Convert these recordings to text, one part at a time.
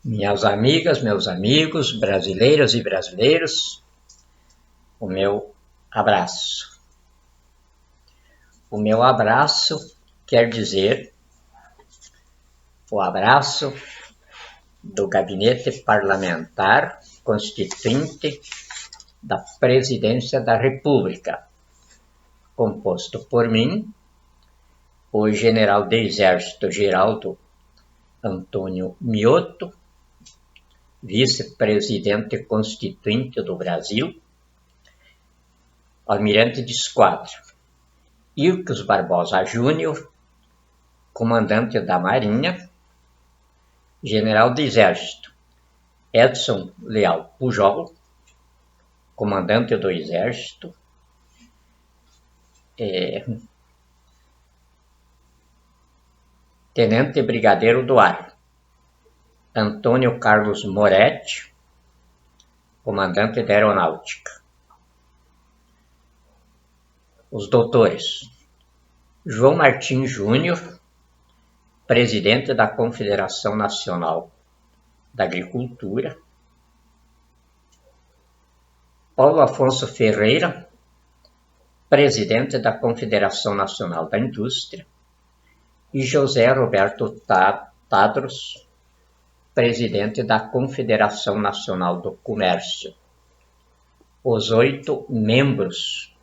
Minhas amigas, meus amigos, brasileiras e brasileiros, o meu abraço. O meu abraço quer dizer o abraço do Gabinete Parlamentar Constituinte da Presidência da República, composto por mim, o General do Exército Geraldo Antônio Mioto, Vice-Presidente Constituinte do Brasil, Almirante de Esquadra, Ilques Barbosa Júnior, Comandante da Marinha, General do Exército Edson Leal Pujol, Comandante do Exército, Tenente Brigadeiro do Ar Antônio Carlos Moretti, Comandante da Aeronáutica. Os doutores João Martins Júnior, Presidente da Confederação Nacional da Agricultura, Paulo Afonso Ferreira, Presidente da Confederação Nacional da Indústria, e José Roberto Tadros, Presidente da Confederação Nacional do Comércio. Os 8 membros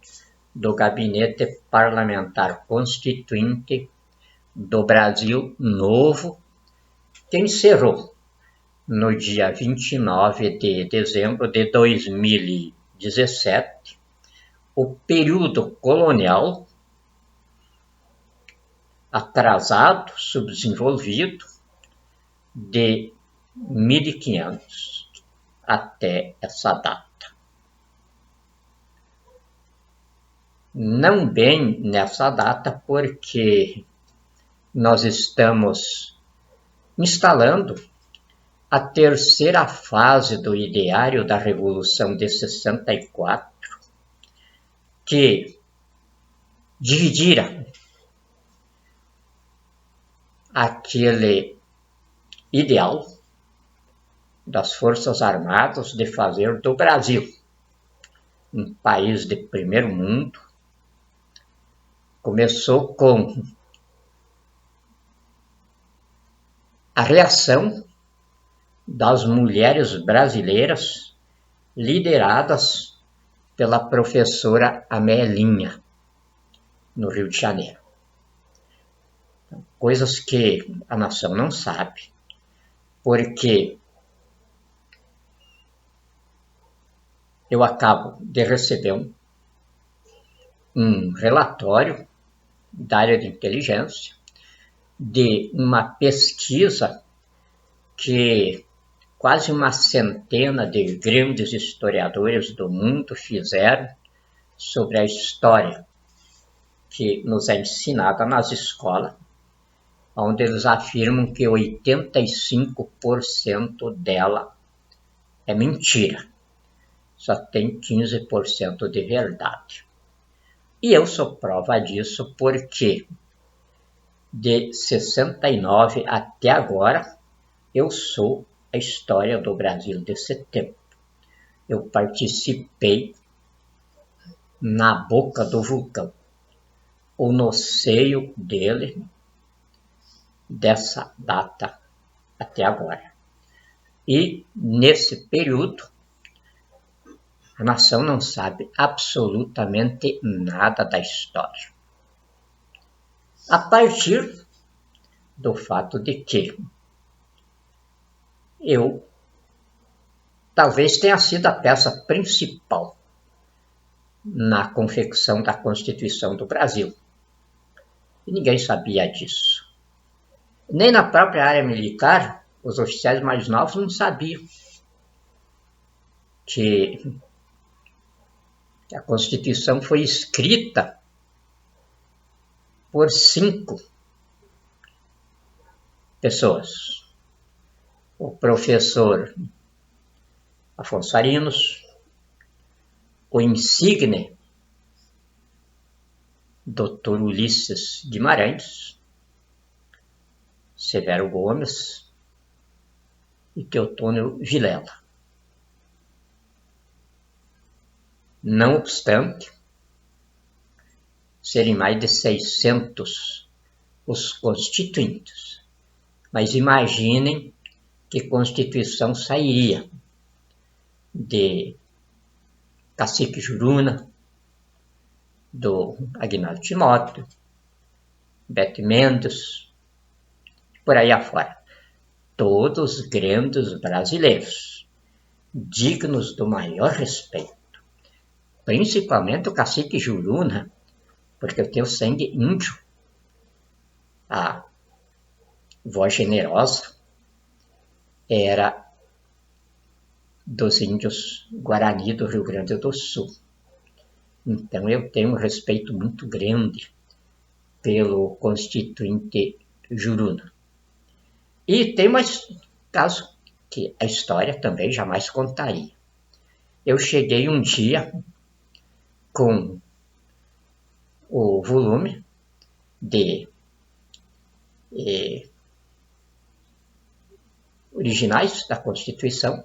do Gabinete Parlamentar Constituinte do Brasil Novo, que encerrou no dia 29 de dezembro de 2017 o período colonial atrasado, subdesenvolvido, de 1500 até essa data. Não bem nessa data, porque nós estamos instalando a terceira fase do ideário da Revolução de 64, que dividira aquele ideal das Forças Armadas de fazer do Brasil um país de primeiro mundo. Começou com a reação das mulheres brasileiras, lideradas pela professora Amelinha, no Rio de Janeiro. Coisas que a nação não sabe, porque eu acabo de receber um relatório da área de inteligência de uma pesquisa que quase uma centena de grandes historiadores do mundo fizeram sobre a história que nos é ensinada nas escolas, onde eles afirmam que 85% dela é mentira, só tem 15% de verdade. E eu sou prova disso porque de 69 até agora eu sou a história do Brasil desse tempo. Eu participei na boca do vulcão, ou no seio dele, dessa data até agora. E nesse período, a nação não sabe absolutamente nada da história. A partir do fato de que eu talvez tenha sido a peça principal na confecção da Constituição do Brasil. E ninguém sabia disso. Nem na própria área militar, os oficiais mais novos não sabiam que a Constituição foi escrita por 5 pessoas. O professor Afonso Arinos, o insigne Dr. Ulisses Guimarães, Severo Gomes e Teotônio Vilela. Não obstante serem mais de 600 os constituintes, mas imaginem que Constituição sairia de Cacique Juruna, do Aguinaldo Timóteo, Beto Mendes, por aí afora. Todos grandes brasileiros, dignos do maior respeito. Principalmente o Cacique Juruna, porque eu tenho sangue índio. A voz generosa era dos índios Guarani do Rio Grande do Sul. Então eu tenho um respeito muito grande pelo constituinte Juruna. E tem mais caso que a história também jamais contaria. Eu cheguei um dia com o volume de originais da Constituição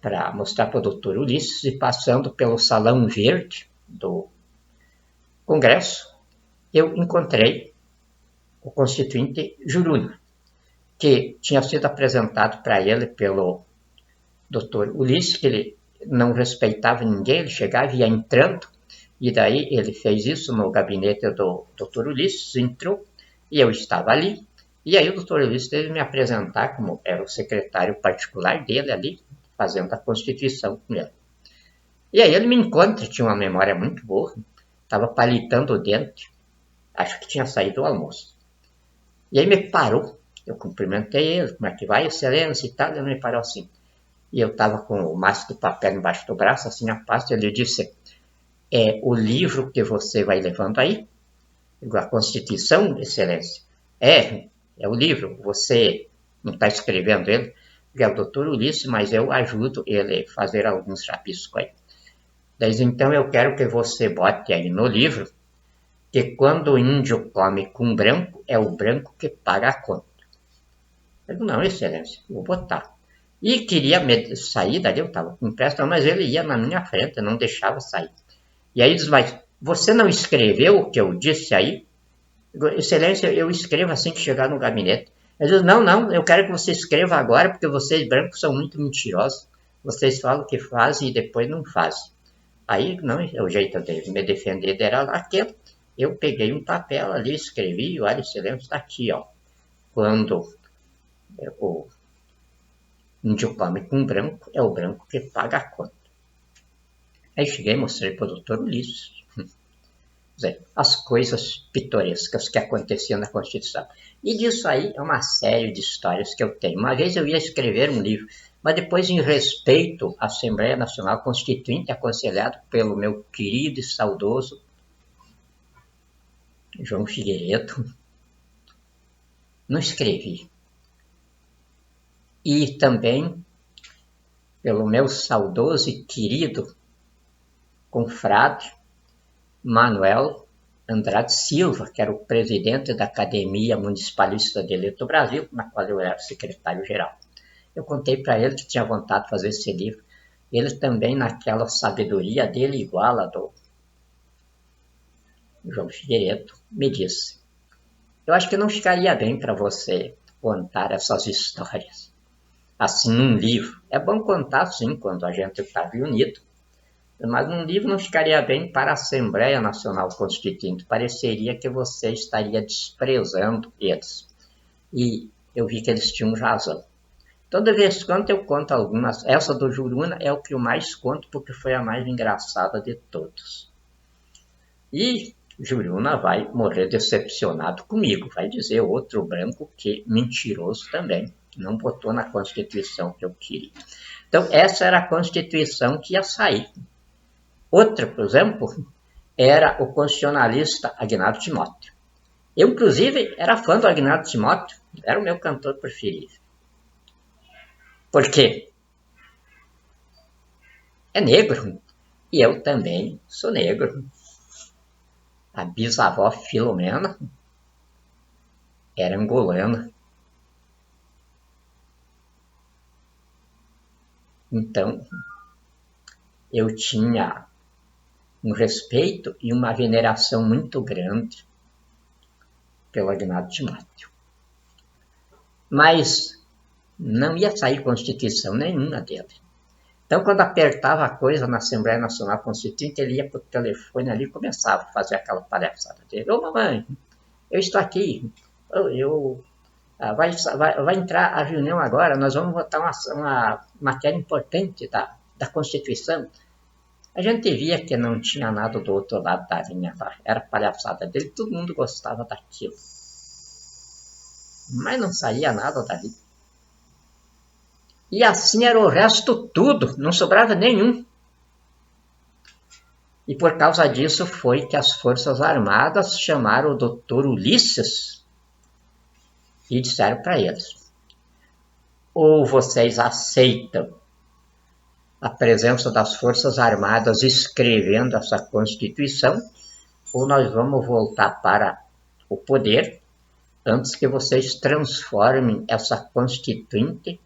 para mostrar para o doutor Ulisses, e passando pelo Salão Verde do Congresso, eu encontrei o constituinte Juruna, que tinha sido apresentado para ele pelo doutor Ulisses, que ele não respeitava ninguém, ele chegava e ia entrando, e daí ele fez isso no gabinete do doutor Ulisses, entrou, e eu estava ali, e aí o doutor Ulisses teve me apresentar como era o secretário particular dele ali, fazendo a Constituição com ele. E aí ele me encontra, tinha uma memória muito boa, estava palitando o dente, acho que tinha saído do almoço. E aí me parou, eu cumprimentei ele, como é que vai, excelência e tal, ele me parou assim. E eu estava com o maço de papel embaixo do braço, assim, a pasta, ele disse, é o livro que você vai levando aí? A Constituição, excelência? É o livro, você não está escrevendo ele? É o doutor Ulisses, mas eu ajudo ele a fazer alguns rabiscos aí. Daí, então, eu quero que você bote aí no livro que quando o índio come com branco, é o branco que paga a conta. Eu digo, não, excelência, vou botar. E queria sair dali, eu estava com pressa, mas ele ia na minha frente, não deixava sair. E aí diz, mas você não escreveu o que eu disse aí? Excelência, eu escrevo assim que chegar no gabinete. Ele diz, não, eu quero que você escreva agora, porque vocês brancos são muito mentirosos. Vocês falam que fazem e depois não fazem. Aí, não, o jeito de me defender era lá que eu peguei um papel ali, escrevi, olha, excelência, está aqui, ó. Quando o índio come com branco, é o branco que paga a conta. Aí cheguei e mostrei para o doutor Ulisses as coisas pitorescas que aconteciam na Constituição. E disso aí é uma série de histórias que eu tenho. Uma vez eu ia escrever um livro, mas depois, em respeito à Assembleia Nacional Constituinte, aconselhado pelo meu querido e saudoso João Figueiredo, não escrevi. E também pelo meu saudoso e querido confrade Manuel Andrade Silva, que era o presidente da Academia Municipalista de Direito do Brasil, na qual eu era secretário-geral. Eu contei para ele que tinha vontade de fazer esse livro. Ele também, naquela sabedoria dele, igual a do João Figueiredo, me disse, eu acho que não ficaria bem para você contar essas histórias assim num livro. É bom contar, sim, quando a gente está reunido, mas num livro não ficaria bem para a Assembleia Nacional Constituinte. Pareceria que você estaria desprezando eles. E eu vi que eles tinham razão. Toda vez que eu conto algumas. Essa do Juruna é o que eu mais conto, porque foi a mais engraçada de todos. E Juruna vai morrer decepcionado comigo. Vai dizer outro branco que mentiroso também. Não botou na Constituição que eu queria. Então, essa era a Constituição que ia sair. Outra, por exemplo, era o constitucionalista Aguinaldo Timóteo. Eu, inclusive, era fã do Aguinaldo Timóteo, era o meu cantor preferido. Por quê? É negro, e eu também sou negro. A bisavó Filomena era angolana. Então, eu tinha um respeito e uma veneração muito grande pelo Agnaldo Timóteo. Mas não ia sair Constituição nenhuma dele. Então, quando apertava a coisa na Assembleia Nacional Constituinte, ele ia para o telefone ali e começava a fazer aquela palhaçada dele. Ô, mamãe, eu estou aqui. Vai entrar a reunião agora, nós vamos votar uma matéria importante da Constituição. A gente via que não tinha nada do outro lado da linha lá. Era palhaçada dele, todo mundo gostava daquilo. Mas não saía nada dali. E assim era o resto tudo, não sobrava nenhum. E por causa disso foi que as Forças Armadas chamaram o doutor Ulisses e disseram para eles: ou vocês aceitam a presença das Forças Armadas escrevendo essa Constituição, ou nós vamos voltar para o poder antes que vocês transformem essa Constituinte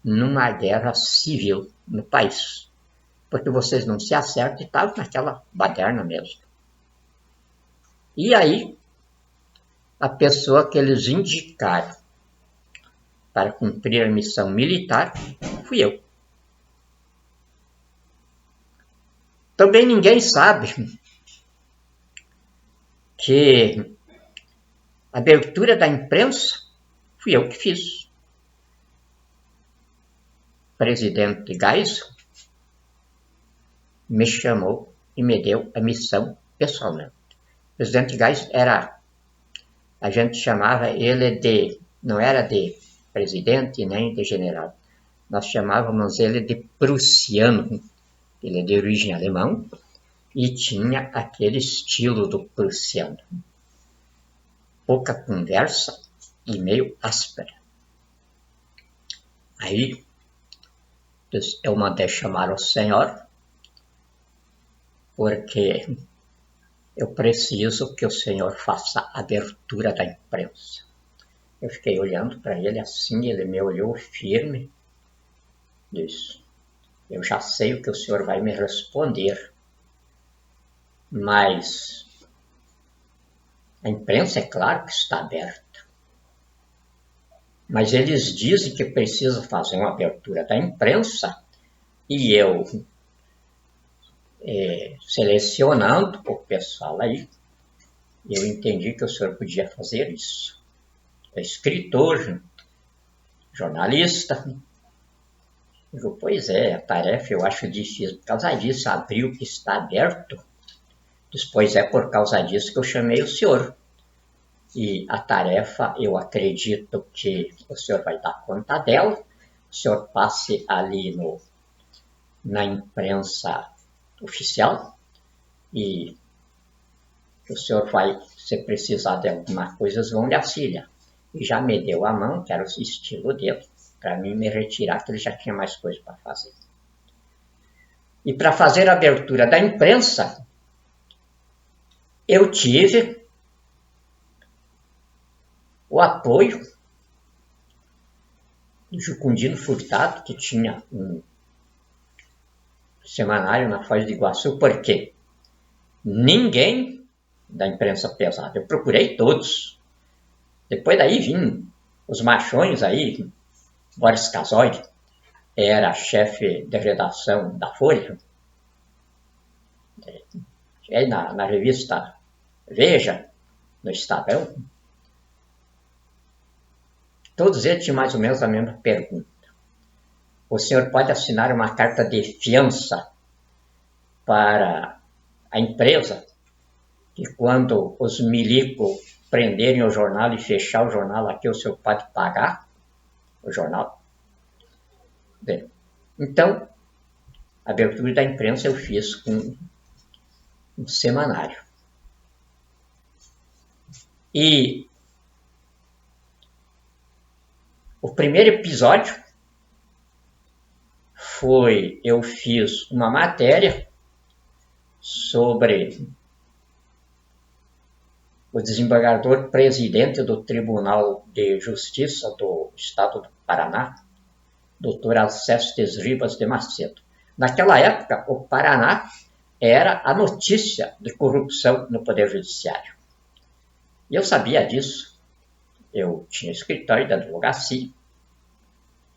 numa guerra civil no país. Porque vocês não se acertam e estavam naquela baderna mesmo. E aí, a pessoa que eles indicaram para cumprir a missão militar fui eu. Também ninguém sabe que a abertura da imprensa fui eu que fiz. O presidente Geisel me chamou e me deu a missão pessoalmente. O presidente Geisel a gente chamava ele não era de presidente nem de general, nós chamávamos ele de prussiano. Ele é de origem alemã e tinha aquele estilo do prussiano. Pouca conversa e meio áspera. Aí eu mandei chamar o senhor, porque eu preciso que o senhor faça a abertura da imprensa. Eu fiquei olhando para ele assim, ele me olhou firme, disse: eu já sei o que o senhor vai me responder, mas a imprensa é claro que está aberta. Mas eles dizem que precisa fazer uma abertura da imprensa e eu, selecionando o pessoal aí, eu entendi que o senhor podia fazer isso. É escritor, jornalista. Eu digo, pois é, a tarefa eu acho difícil. Por causa disso, abriu que está aberto. Depois é por causa disso que eu chamei o senhor. E a tarefa, eu acredito que o senhor vai dar conta dela. O senhor passe ali na imprensa oficial e o senhor vai, se precisar de alguma coisa, vão lhe auxiliar. E já me deu a mão, que era o estilo dele, para mim me retirar, que ele já tinha mais coisa para fazer. E para fazer a abertura da imprensa, eu tive o apoio do Jucundino Furtado, que tinha um semanário na Foz do Iguaçu, porque ninguém da imprensa pesada, eu procurei todos. Depois daí vinham os machões aí, Boris Casoy, era chefe de redação da Folha, aí na revista Veja, no Estadão, todos eles tinham mais ou menos a mesma pergunta. O senhor pode assinar uma carta de fiança para a empresa que quando os milicos prenderem o jornal e fechar o jornal aqui, o senhor pode pagar o jornal? Bem, então, a abertura da imprensa eu fiz com um semanário. E o primeiro episódio foi, eu fiz uma matéria sobre o desembargador presidente do Tribunal de Justiça do Estado do Paraná, Dr. Alcestes Ribas de Macedo. Naquela época, o Paraná era a notícia de corrupção no Poder Judiciário. E eu sabia disso. Eu tinha escritório de advocacia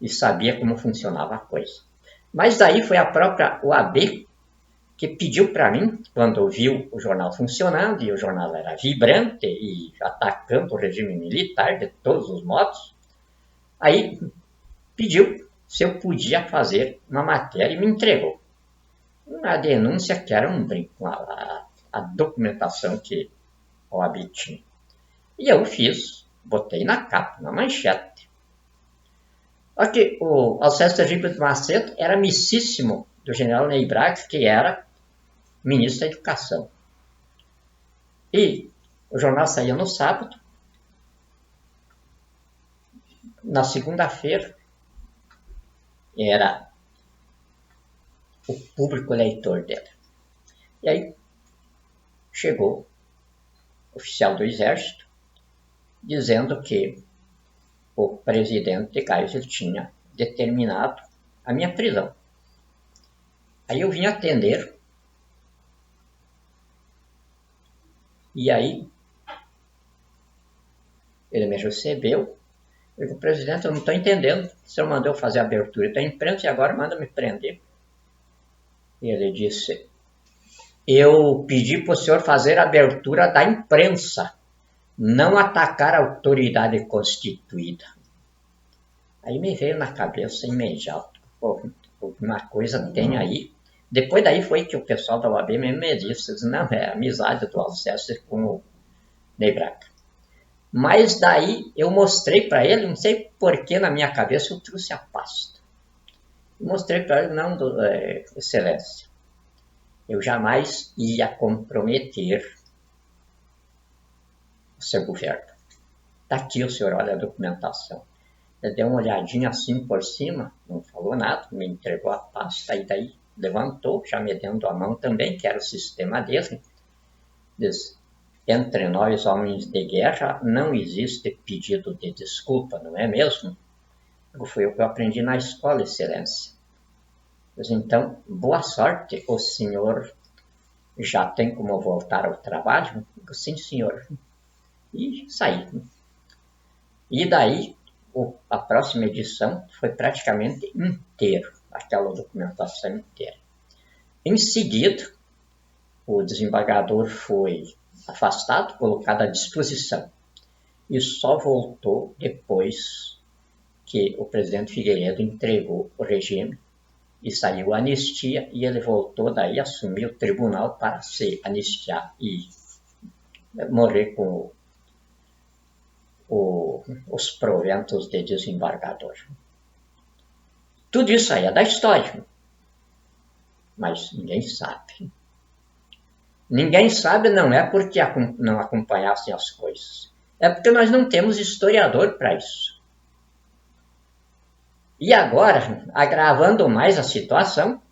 e sabia como funcionava a coisa. Mas daí foi a própria OAB que pediu para mim, quando viu o jornal funcionando, e o jornal era vibrante e atacando o regime militar de todos os modos, aí pediu se eu podia fazer uma matéria e me entregou uma denúncia que era um brinco, a documentação que a OAB tinha. E eu fiz, botei na capa, na manchete. Aqui, o Alcestes Ribas de Macedo era amicíssimo do general Ney Braga, que era ministro da Educação. E o jornal saía no sábado. Na segunda-feira, era o público leitor dele. E aí, chegou o oficial do Exército, dizendo que o presidente Geisel tinha determinado a minha prisão. Aí eu vim atender, e aí ele me recebeu. Eu disse: presidente, eu não estou entendendo. O senhor mandou fazer a abertura da imprensa e agora manda me prender. E ele disse: eu pedi para o senhor fazer a abertura da imprensa, não atacar a autoridade constituída. Aí me veio na cabeça imediato: pô, uma coisa tem aí. Depois daí foi que o pessoal da OAB me disse: não, é amizade do Alcestes com o Ney Braga. Mas daí eu mostrei para ele, não sei porquê na minha cabeça eu trouxe a pasta. Mostrei para ele: não, excelência, eu jamais ia comprometer o seu governo. Está aqui, o senhor olha a documentação. Ele deu uma olhadinha assim por cima, não falou nada, me entregou a pasta e daí levantou, já me dando a mão também, que era o sistema dele. Diz: entre nós, homens de guerra, não existe pedido de desculpa, não é mesmo? Foi o que eu aprendi na escola, excelência. Diz: então, boa sorte, o senhor já tem como voltar ao trabalho? Digo: sim, senhor. E saí. E daí, a próxima edição foi praticamente inteiro, aquela documentação inteira. Em seguida, o desembargador foi afastado, colocado à disposição, e só voltou depois que o presidente Figueiredo entregou o regime e saiu a anistia, e ele voltou daí, assumiu o tribunal para se anistiar e morrer com os proventos de desembargador. Tudo isso aí é da história, mas ninguém sabe. Ninguém sabe não é porque não acompanhassem as coisas, é porque nós não temos historiador para isso. E agora, agravando mais a situação,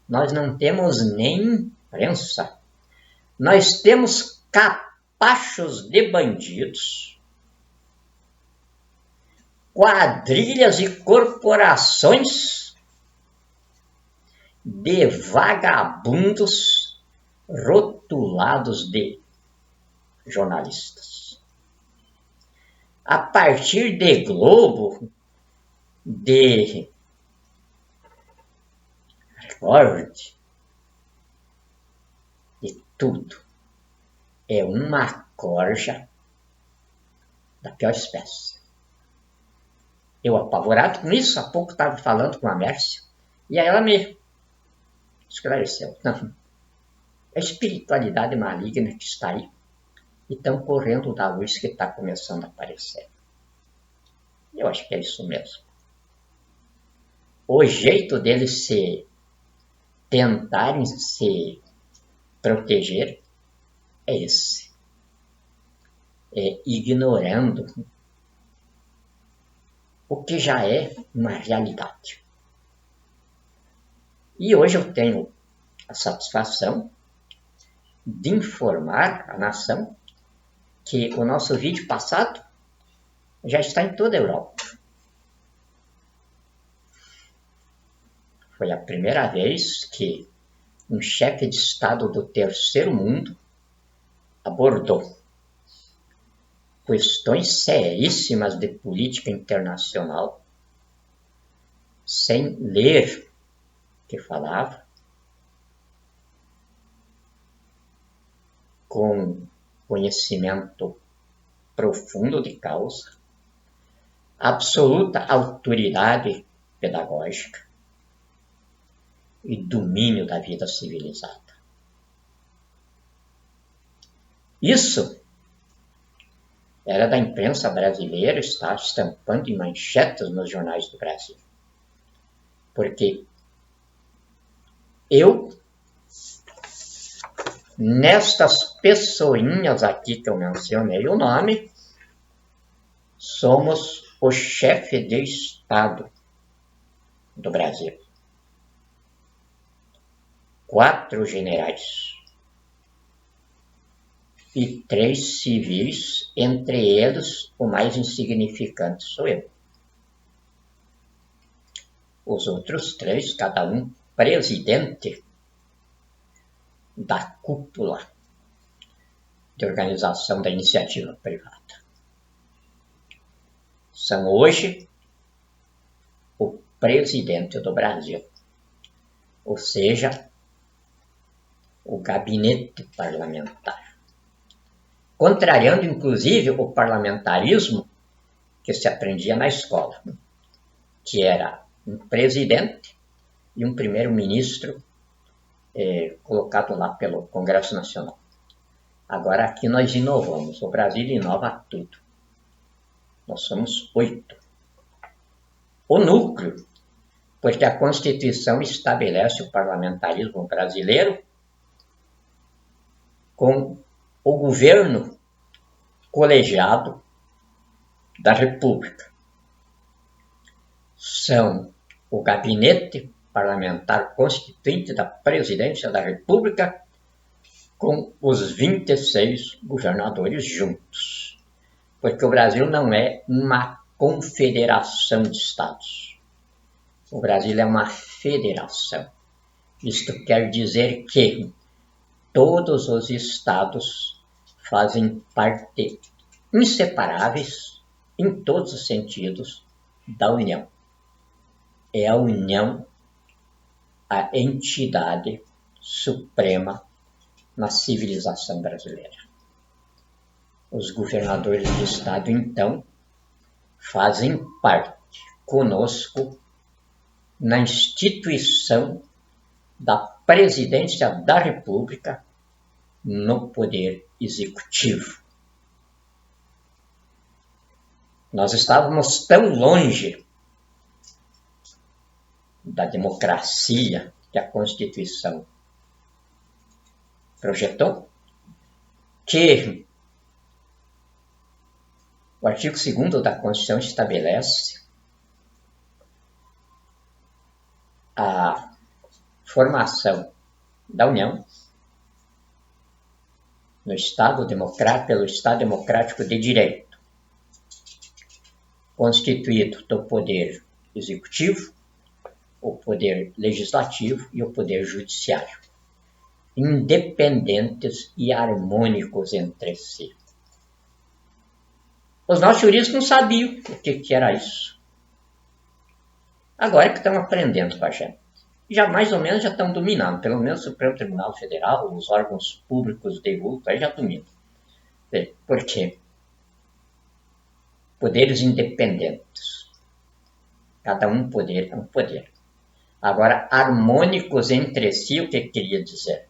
nós não temos nem imprensa. Nós temos capachos de bandidos, quadrilhas e corporações de vagabundos rotulados de jornalistas. A partir de Globo, de Record, de tudo. É uma corja da pior espécie. Eu, apavorado com isso, há pouco estava falando com a Mércia, e aí ela me esclareceu. Não, a espiritualidade maligna que está aí, e estão correndo da luz que está começando a aparecer. Eu acho que é isso mesmo. O jeito deles tentarem se proteger é esse. É ignorando o que já é uma realidade. E hoje eu tenho a satisfação de informar a nação que o nosso vídeo passado já está em toda a Europa. Foi a primeira vez que um chefe de Estado do terceiro mundo abordou questões seríssimas de política internacional sem ler o que falava, com conhecimento profundo de causa, absoluta autoridade pedagógica e domínio da vida civilizada. Isso era da imprensa brasileira, está estampando em manchetes nos jornais do Brasil. Porque eu, nestas pessoinhas aqui que eu mencionei o nome, somos o chefe de Estado do Brasil. 4 generais e 3 civis, entre eles o mais insignificante sou eu. Os outros 3, cada um presidente da cúpula de organização da iniciativa privada. São hoje o presidente do Brasil, ou seja, o gabinete parlamentar. Contrariando, inclusive, o parlamentarismo que se aprendia na escola, que era um presidente e um primeiro-ministro colocado lá pelo Congresso Nacional. Agora aqui nós inovamos, o Brasil inova tudo. Nós somos 8. O núcleo, porque a Constituição estabelece o parlamentarismo brasileiro com o governo colegiado da República. São o gabinete parlamentar constituinte da Presidência da República com os 26 governadores juntos. Porque o Brasil não é uma confederação de estados. O Brasil é uma federação. Isto quer dizer que todos os estados fazem parte inseparáveis, em todos os sentidos, da União. É a União a entidade suprema na civilização brasileira. Os governadores de estado, então, fazem parte conosco na instituição da Presidência da República no Poder Executivo. Nós estávamos tão longe da democracia que a Constituição projetou, que o artigo 2º da Constituição estabelece a formação da União no Estado democrático, pelo Estado Democrático de Direito, constituído do Poder Executivo, o Poder Legislativo e o Poder Judiciário, independentes e harmônicos entre si. Os nossos juristas não sabiam o que era isso. Agora que estão aprendendo com a gente. Já mais ou menos já estão dominando, pelo menos o Supremo Tribunal Federal, os órgãos públicos de vulto, aí já dominam. Por quê? Poderes independentes. Cada um poder é um poder. Agora, harmônicos entre si, o que queria dizer?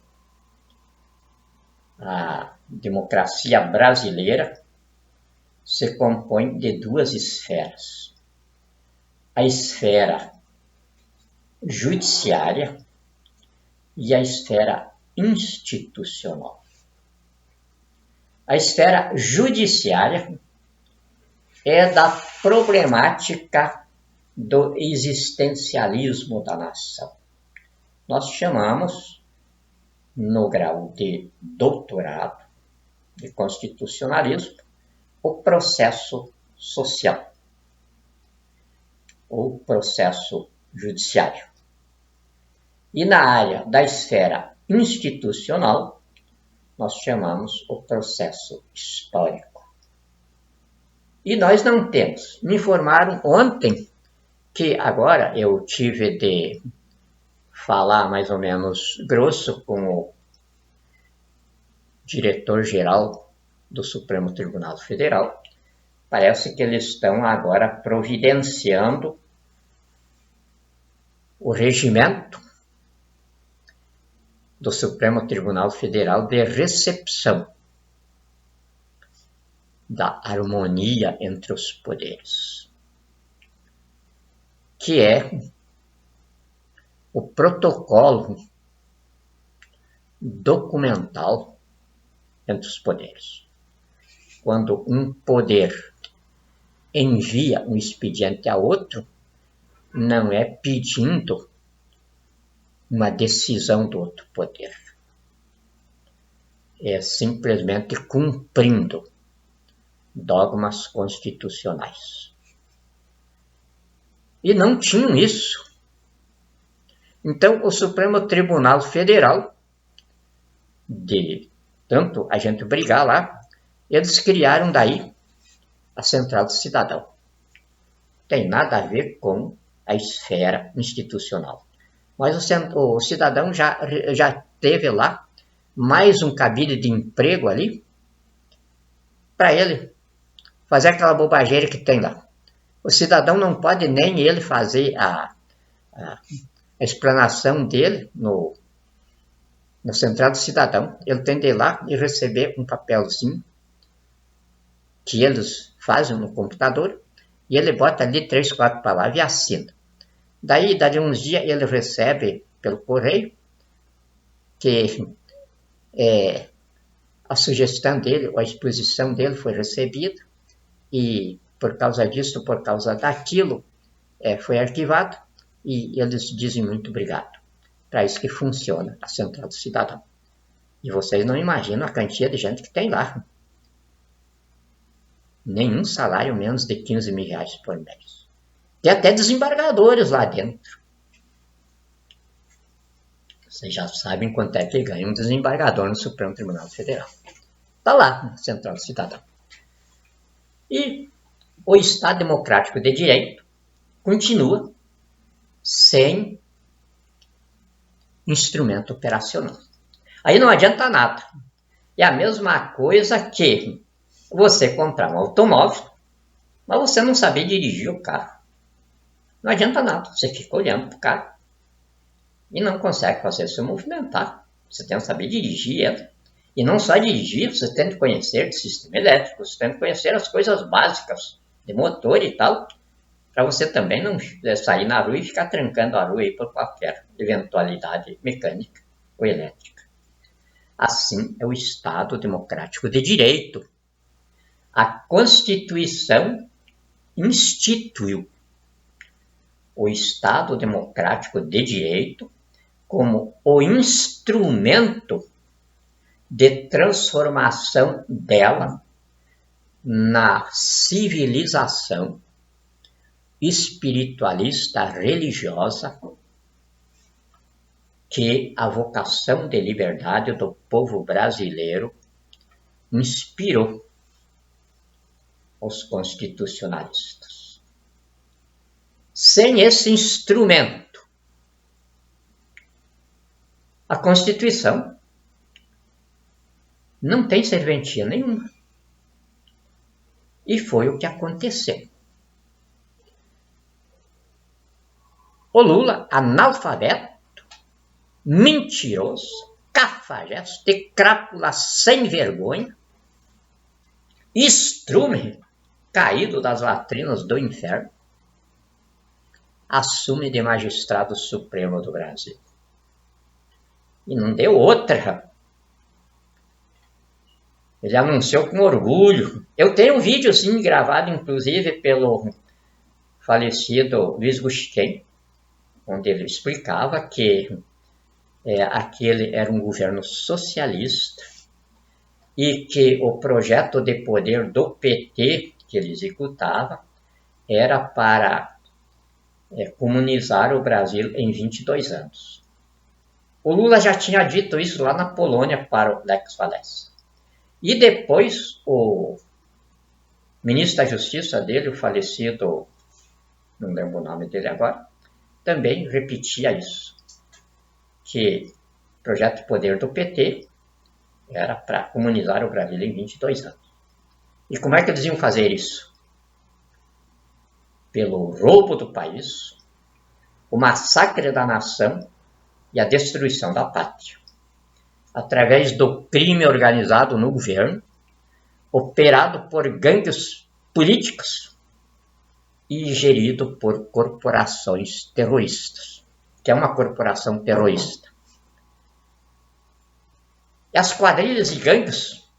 A democracia brasileira se compõe de 2 esferas. A esfera judiciária e a esfera institucional. A esfera judiciária é da problemática do existencialismo da nação. Nós chamamos, no grau de doutorado de constitucionalismo, o processo social, ou processo judiciário. E na área da esfera institucional, nós chamamos o processo histórico. E nós não temos. Me informaram ontem que agora eu tive de falar mais ou menos grosso com o diretor-geral do Supremo Tribunal Federal. Parece que eles estão agora providenciando o regimento do Supremo Tribunal Federal de recepção da harmonia entre os poderes, que é o protocolo documental entre os poderes. Quando um poder envia um expediente a outro, não é pedindo uma decisão do outro poder. É simplesmente cumprindo dogmas constitucionais. E não tinham isso. Então, o Supremo Tribunal Federal, de tanto a gente brigar lá, eles criaram daí a Central do Cidadão. Tem nada a ver com a esfera institucional. Mas o cidadão já teve lá mais um cabide de emprego ali para ele fazer aquela bobageira que tem lá. O cidadão não pode nem ele fazer a explanação dele no Central do Cidadão. Ele tem de ir lá e receber um papelzinho que eles fazem no computador e ele bota ali 3, 4 palavras e assina. Daí uns dias, ele recebe pelo correio que a sugestão dele, ou a exposição dele foi recebida e por causa disso, por causa daquilo, foi arquivado e eles dizem muito obrigado. Para isso que funciona a Central do Cidadão. E vocês não imaginam a quantia de gente que tem lá. Nenhum salário menos de 15 mil reais por mês. Tem até desembargadores lá dentro. Vocês já sabem quanto é que ganha um desembargador no Supremo Tribunal Federal. Está lá, na Central do Cidadão. E o Estado Democrático de Direito continua sem instrumento operacional. Aí não adianta nada. É a mesma coisa que você comprar um automóvel, mas você não saber dirigir o carro. Não adianta nada. Você fica olhando para o carro e não consegue fazer se movimentar. Você tem que saber dirigir ele. E não só dirigir, você tem que conhecer o sistema elétrico, você tem que conhecer as coisas básicas de motor e tal, para você também não sair na rua e ficar trancando a rua aí por qualquer eventualidade mecânica ou elétrica. Assim é o Estado Democrático de Direito. A Constituição instituiu o Estado Democrático de Direito como o instrumento de transformação dela na civilização espiritualista religiosa que a vocação de liberdade do povo brasileiro inspirou os constitucionalistas. Sem esse instrumento, a Constituição não tem serventia nenhuma. E foi o que aconteceu. O Lula, analfabeto, mentiroso, cafajeste, crápula sem vergonha, estrume caído das latrinas do inferno, assume de magistrado supremo do Brasil. E não deu outra. Ele anunciou com orgulho. Eu tenho um vídeo assim, gravado inclusive pelo falecido Luiz Gusquem, onde ele explicava que aquele era um governo socialista e que o projeto de poder do PT que ele executava era para comunizar o Brasil em 22 anos. O Lula já tinha dito isso lá na Polônia para o Lech Walesa. E depois o ministro da Justiça dele, o falecido, não lembro o nome dele agora, também repetia isso, que o projeto de poder do PT era para comunizar o Brasil em 22 anos. E como é que eles iam fazer isso? Pelo roubo do país, o massacre da nação e a destruição da pátria, através do crime organizado no governo, operado por gangues políticas e gerido por corporações terroristas, que é uma corporação terrorista. E as quadrilhas e gangues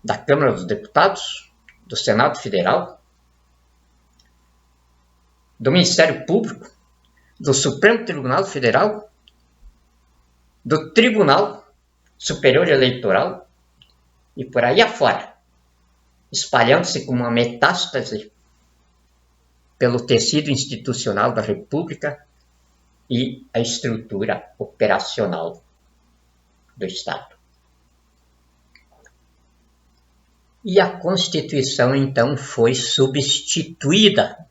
da Câmara dos Deputados, do Senado Federal, do Ministério Público, do Supremo Tribunal Federal, do Tribunal Superior Eleitoral e por aí afora, espalhando-se como uma metástase pelo tecido institucional da República e a estrutura operacional do Estado. E a Constituição, então, foi substituída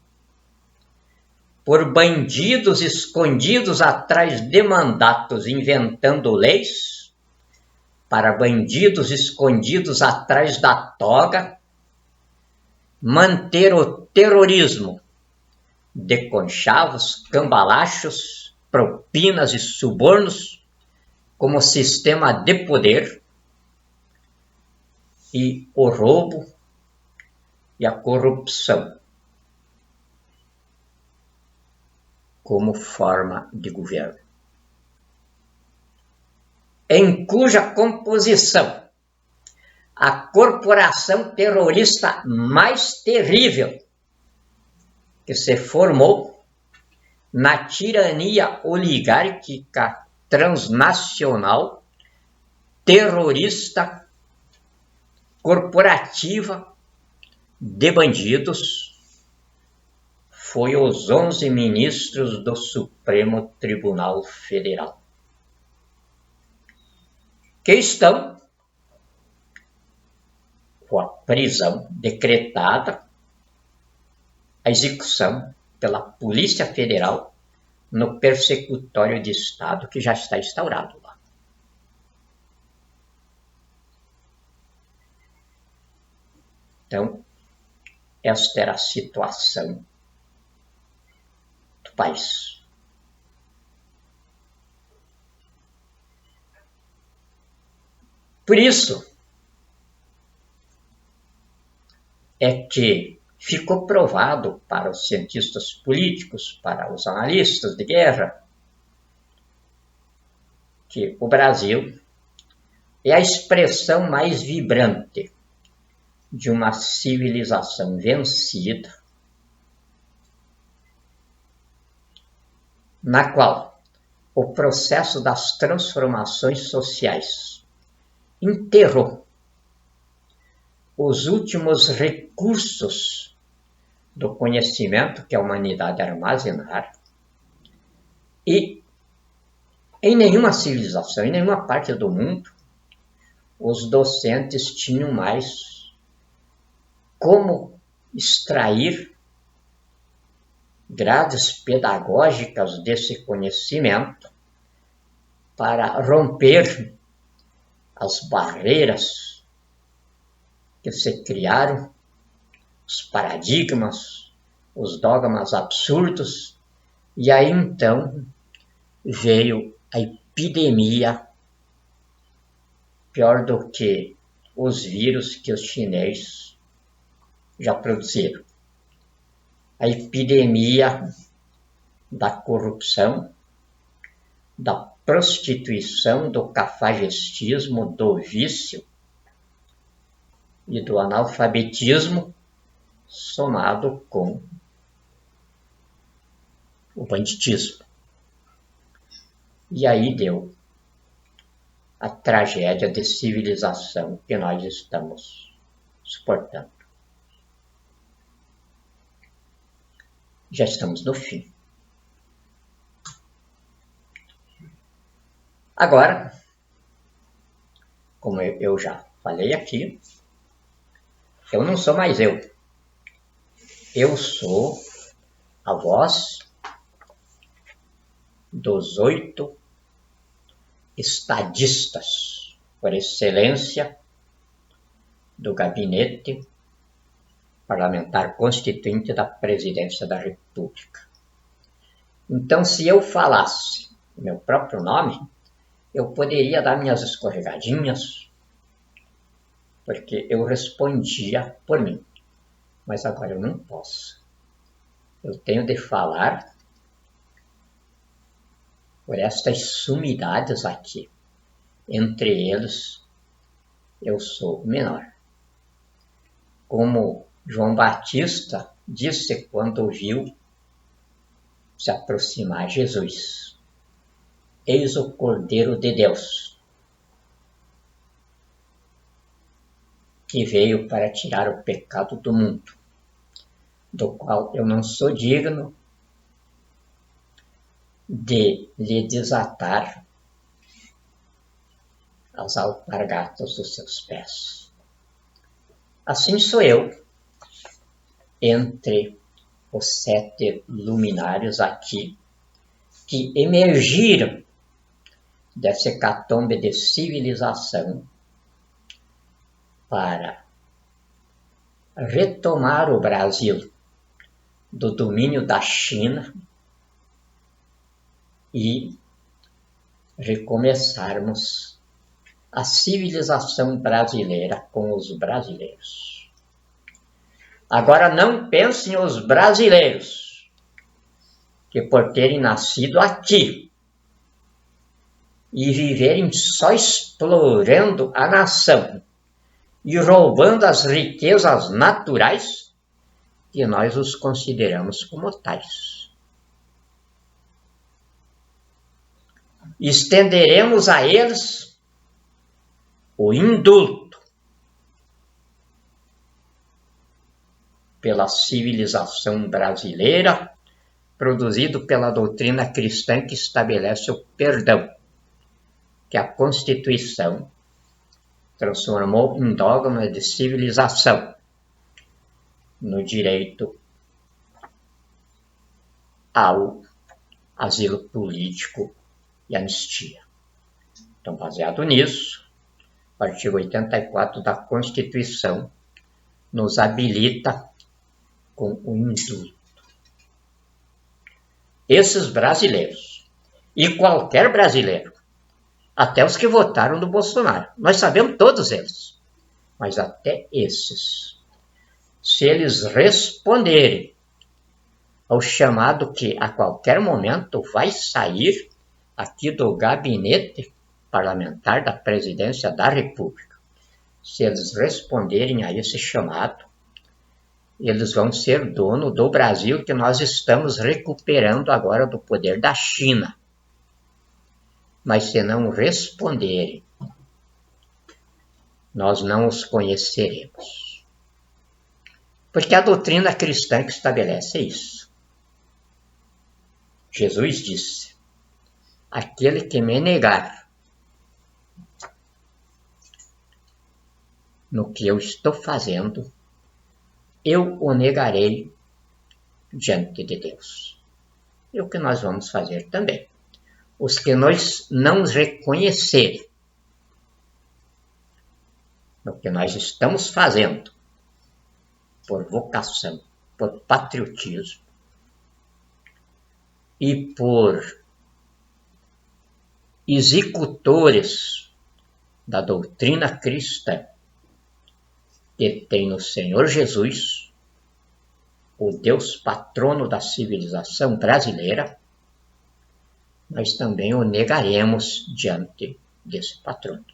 por bandidos escondidos atrás de mandatos, inventando leis, para bandidos escondidos atrás da toga, manter o terrorismo de conchavos, cambalachos, propinas e subornos como sistema de poder, e o roubo e a corrupção como forma de governo, em cuja composição a corporação terrorista mais terrível que se formou na tirania oligárquica transnacional, terrorista, corporativa de bandidos, foi os 11 ministros do Supremo Tribunal Federal, que estão com a prisão decretada, a execução pela Polícia Federal no persecutório de Estado que já está instaurado lá. Então, esta era a situação do país. Por isso é que ficou provado para os cientistas políticos, para os analistas de guerra, que o Brasil é a expressão mais vibrante de uma civilização vencida, na qual o processo das transformações sociais enterrou os últimos recursos do conhecimento que a humanidade armazenar, e em nenhuma civilização, em nenhuma parte do mundo, os docentes tinham mais como extrair grades pedagógicas desse conhecimento para romper as barreiras que se criaram, os paradigmas, os dogmas absurdos, e aí então veio a epidemia, pior do que os vírus que os chineses já produziram. A epidemia da corrupção, da prostituição, do cafajestismo, do vício e do analfabetismo, somado com o banditismo. E aí deu a tragédia de civilização que nós estamos suportando. Já estamos no fim. Agora, como eu já falei aqui, eu não sou mais eu. Eu sou a voz dos 8 estadistas, por excelência, do gabinete parlamentar constituinte da presidência da República. Então, se eu falasse meu próprio nome, eu poderia dar minhas escorregadinhas, porque eu respondia por mim. Mas agora eu não posso. Eu tenho de falar por estas sumidades aqui. Entre eles, eu sou o menor. Como João Batista disse quando viu se aproximar Jesus: eis o Cordeiro de Deus, que veio para tirar o pecado do mundo, do qual eu não sou digno de lhe desatar as alpargatas dos seus pés. Assim sou eu, entre os 7 luminares aqui, que emergiram dessa hecatombe de civilização para retomar o Brasil do domínio da China e recomeçarmos a civilização brasileira com os brasileiros. Agora não pensem os brasileiros que por terem nascido aqui e viverem só explorando a nação e roubando as riquezas naturais, que nós os consideramos como tais. Estenderemos a eles o indulto pela civilização brasileira, produzido pela doutrina cristã que estabelece o perdão, que a Constituição transformou em dogma de civilização, no direito ao asilo político e anistia. Então, baseado nisso, o artigo 84 da Constituição nos habilita com o indulto. Esses brasileiros, e qualquer brasileiro, até os que votaram no Bolsonaro, nós sabemos todos eles, mas até esses, se eles responderem ao chamado que a qualquer momento vai sair aqui do gabinete parlamentar da presidência da República, se eles responderem a esse chamado, eles vão ser dono do Brasil que nós estamos recuperando agora do poder da China. Mas se não responderem, nós não os conheceremos. Porque a doutrina cristã que estabelece isso. Jesus disse: aquele que me negar no que eu estou fazendo, eu o negarei diante de Deus. E o que nós vamos fazer também. Os que nós não reconhecerem no que nós estamos fazendo, por vocação, por patriotismo e por executores da doutrina cristã, que tem no Senhor Jesus, o Deus patrono da civilização brasileira, nós também o negaremos diante desse patrono.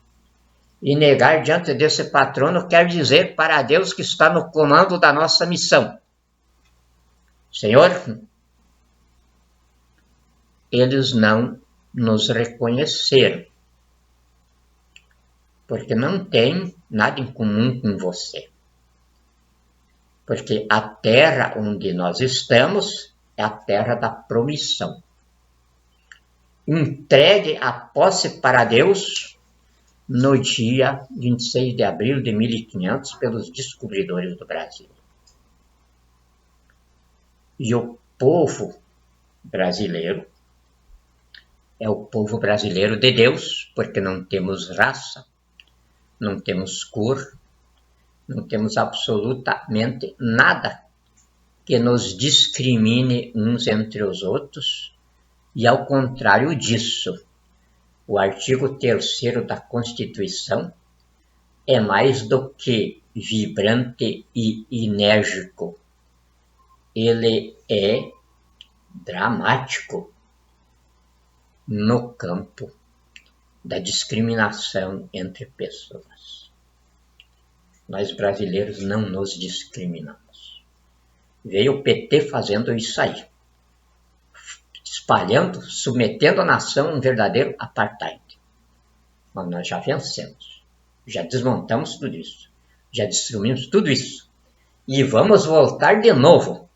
E negar diante desse patrono quer dizer para Deus que está no comando da nossa missão: Senhor, eles não nos reconheceram, porque não tem nada em comum com você. Porque a terra onde nós estamos é a terra da promissão. entregue a posse para Deus no dia 26 de abril de 1500 pelos descobridores do Brasil. E o povo brasileiro é o povo brasileiro de Deus, porque não temos raça, não temos cor, não temos absolutamente nada que nos discrimine uns entre os outros, e ao contrário disso, o artigo 3º da Constituição é mais do que vibrante e enérgico. Ele é dramático no campo da discriminação entre pessoas. Nós brasileiros não nos discriminamos. Veio o PT fazendo isso aí, espalhando, submetendo a nação a um verdadeiro apartheid. Mas nós já vencemos, já desmontamos tudo isso, já destruímos tudo isso. E vamos voltar de novo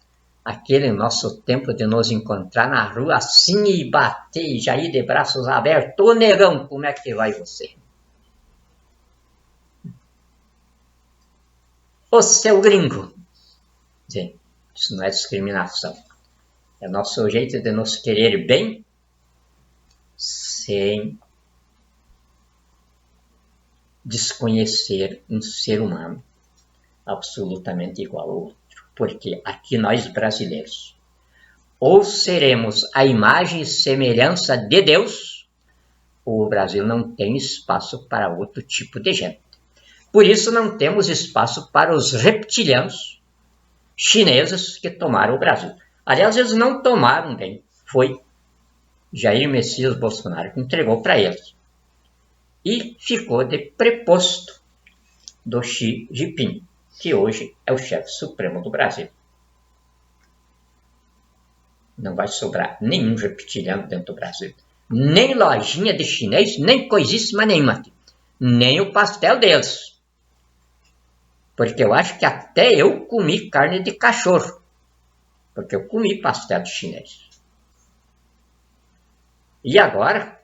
àquele nosso tempo de nos encontrar na rua assim e bater e já ir de braços abertos. Ô negão, como é que vai você? Ô seu gringo. Sim, isso não é discriminação. É nosso jeito de nos querer bem sem desconhecer um ser humano absolutamente igual ao outro. Porque aqui nós brasileiros ou seremos a imagem e semelhança de Deus, ou o Brasil não tem espaço para outro tipo de gente. Por isso não temos espaço para os reptilianos chineses que tomaram o Brasil. Aliás, eles não tomaram bem, foi Jair Messias Bolsonaro que entregou para eles. E ficou de preposto do Xi Jinping, que hoje é o chefe supremo do Brasil. Não vai sobrar nenhum reptiliano dentro do Brasil. Nem lojinha de chinês, nem coisíssima nenhuma aqui. Nem o pastel deles. Porque eu acho que até eu comi carne de cachorro. Porque eu comi pastel de chinês. E agora,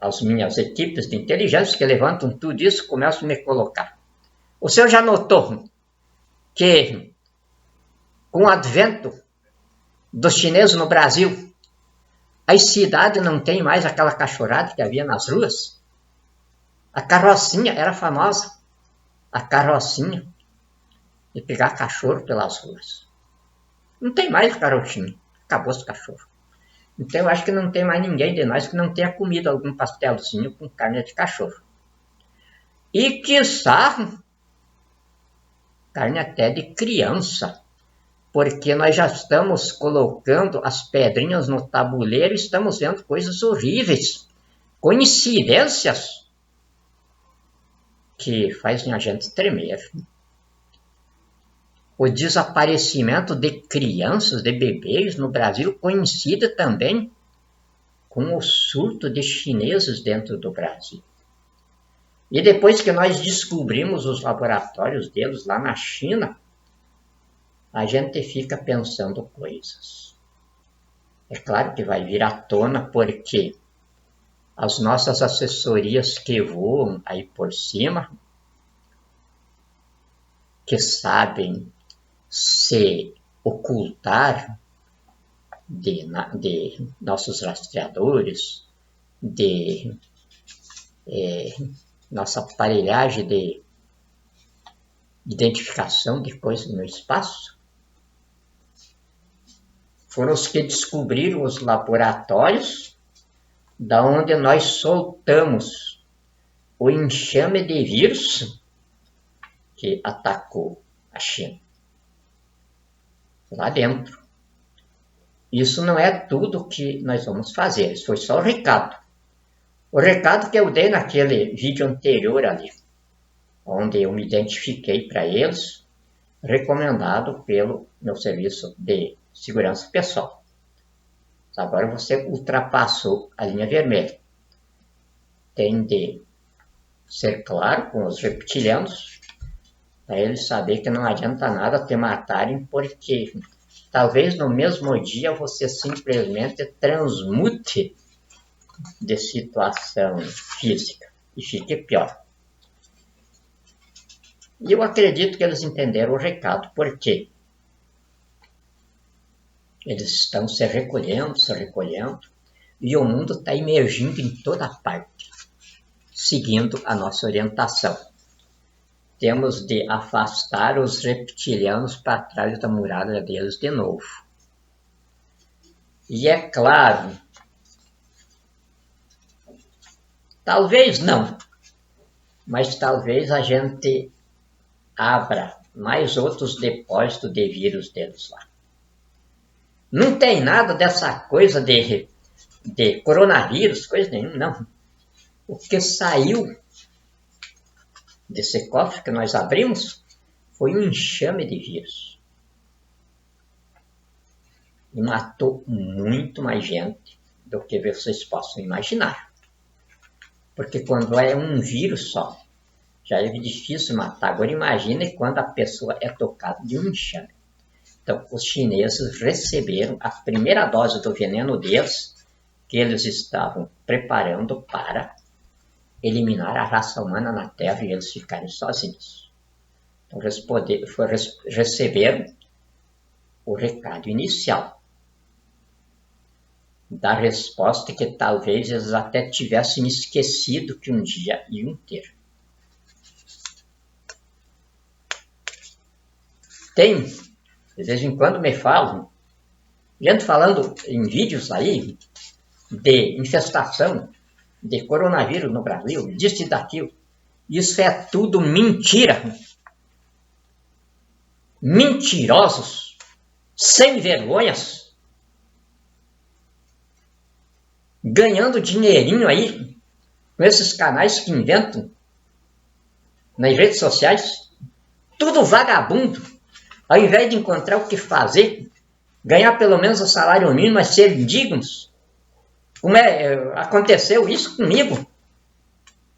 as minhas equipes de inteligência que levantam tudo isso começam a me colocar. O senhor já notou que com o advento dos chineses no Brasil, as cidades não tem mais aquela cachorrada que havia nas ruas? A carrocinha era famosa. A carrocinha de pegar cachorro pelas ruas. Não tem mais carrocinha. Acabou esse cachorro. Então eu acho que não tem mais ninguém de nós que não tenha comido algum pastelzinho com carne de cachorro. E quiçá carne até de criança. Porque nós já estamos colocando as pedrinhas no tabuleiro e estamos vendo coisas horríveis. Coincidências que fazem a gente tremer. O desaparecimento de crianças, de bebês no Brasil coincide também com o surto de chineses dentro do Brasil. E depois que nós descobrimos os laboratórios deles lá na China, a gente fica pensando coisas. É claro que vai vir à tona porque as nossas assessorias que voam aí por cima, que sabem se ocultar de nossos rastreadores, de nossa aparelhagem de identificação de coisas no espaço, foram os que descobriram os laboratórios da onde nós soltamos o enxame de vírus que atacou a China. Lá dentro. Isso não é tudo que nós vamos fazer, isso foi só o recado. O recado que eu dei naquele vídeo anterior ali, onde eu me identifiquei para eles, recomendado pelo meu serviço de segurança pessoal. Agora você ultrapassou a linha vermelha. Tem de ser claro com os reptilianos, para eles saberem que não adianta nada te matarem, porque talvez no mesmo dia você simplesmente transmute de situação física e fique pior. E eu acredito que eles entenderam o recado, porque eles estão se recolhendo, e o mundo está emergindo em toda parte, seguindo a nossa orientação. Temos de afastar os reptilianos para trás da muralha deles de novo. E é claro, talvez não, mas talvez a gente abra mais outros depósitos de vírus deles lá. Não tem nada dessa coisa de coronavírus, coisa nenhuma, não. O que saiu desse cofre que nós abrimos foi um enxame de vírus. E matou muito mais gente do que vocês possam imaginar. Porque quando é um vírus só, já é difícil matar. Agora imagine quando a pessoa é tocada de um enxame. Então, os chineses receberam a primeira dose do veneno deles, que eles estavam preparando para eliminar a raça humana na Terra e eles ficarem sozinhos. Então, eles receberam o recado inicial da resposta que talvez eles até tivessem esquecido que um dia iam ter. Tem, de vez em quando me falam, gente falando em vídeos aí, de infestação de coronavírus no Brasil, disso e daquilo. Isso é tudo mentira. Mentirosos, sem vergonhas, ganhando dinheirinho aí com esses canais que inventam nas redes sociais. Tudo vagabundo. Ao invés de encontrar o que fazer, ganhar pelo menos o salário mínimo, mas serem dignos. Aconteceu isso comigo.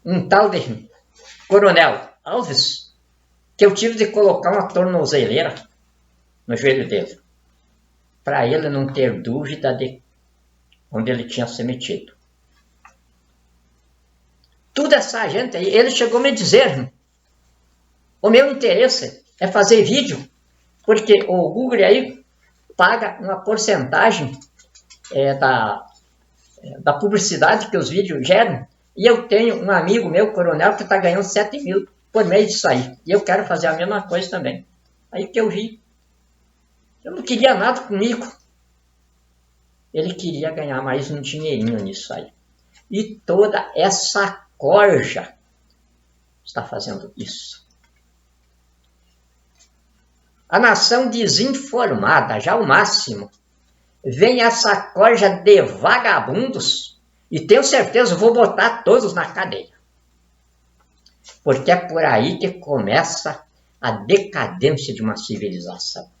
Um tal de Coronel Alves, que eu tive de colocar uma tornozeleira no joelho dele, para ele não ter dúvida de onde ele tinha se metido. Toda essa gente aí, ele chegou a me dizer, o meu interesse é fazer vídeo, porque o Google aí paga uma porcentagem da publicidade que os vídeos geram, e eu tenho um amigo meu, coronel, que está ganhando 7 mil por mês disso aí, e eu quero fazer a mesma coisa também. Aí que eu vi. Eu não queria nada comigo. Ele queria ganhar mais um dinheirinho nisso aí. E toda essa corja está fazendo isso. A nação desinformada, já o máximo, vem essa corja de vagabundos e tenho certeza, vou botar todos na cadeia. Porque é por aí que começa a decadência de uma civilização.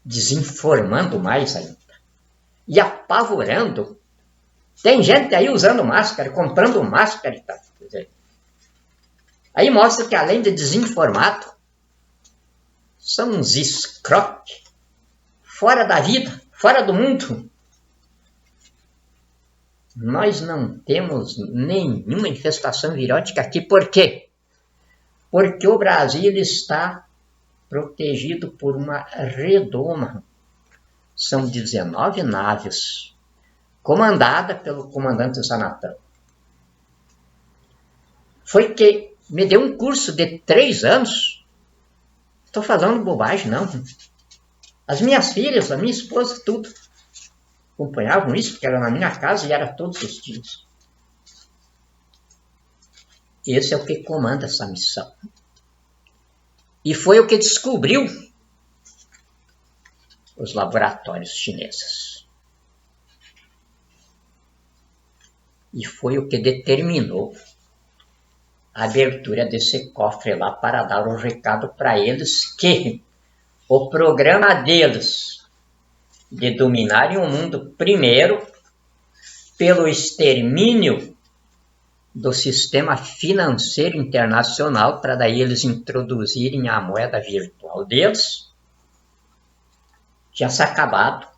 Desinformando mais ainda. E apavorando. Tem gente aí usando máscara, comprando máscara e tal. Aí mostra que além de desinformado, são uns escroques, fora da vida, fora do mundo. Nós não temos nenhuma infestação virótica aqui. Por quê? Porque o Brasil está protegido por uma redoma. São 19 naves, comandada pelo comandante Zanatão. Foi que me deu um curso de 3 anos. Estou falando bobagem, não. As minhas filhas, a minha esposa, tudo acompanhavam isso, porque era na minha casa e era todos os dias. Esse é o que comanda essa missão. E foi o que descobriu os laboratórios chineses. E foi o que determinou a abertura desse cofre lá para dar um recado para eles que o programa deles de dominarem o mundo primeiro pelo extermínio do sistema financeiro internacional, para daí eles introduzirem a moeda virtual deles, tinha se acabado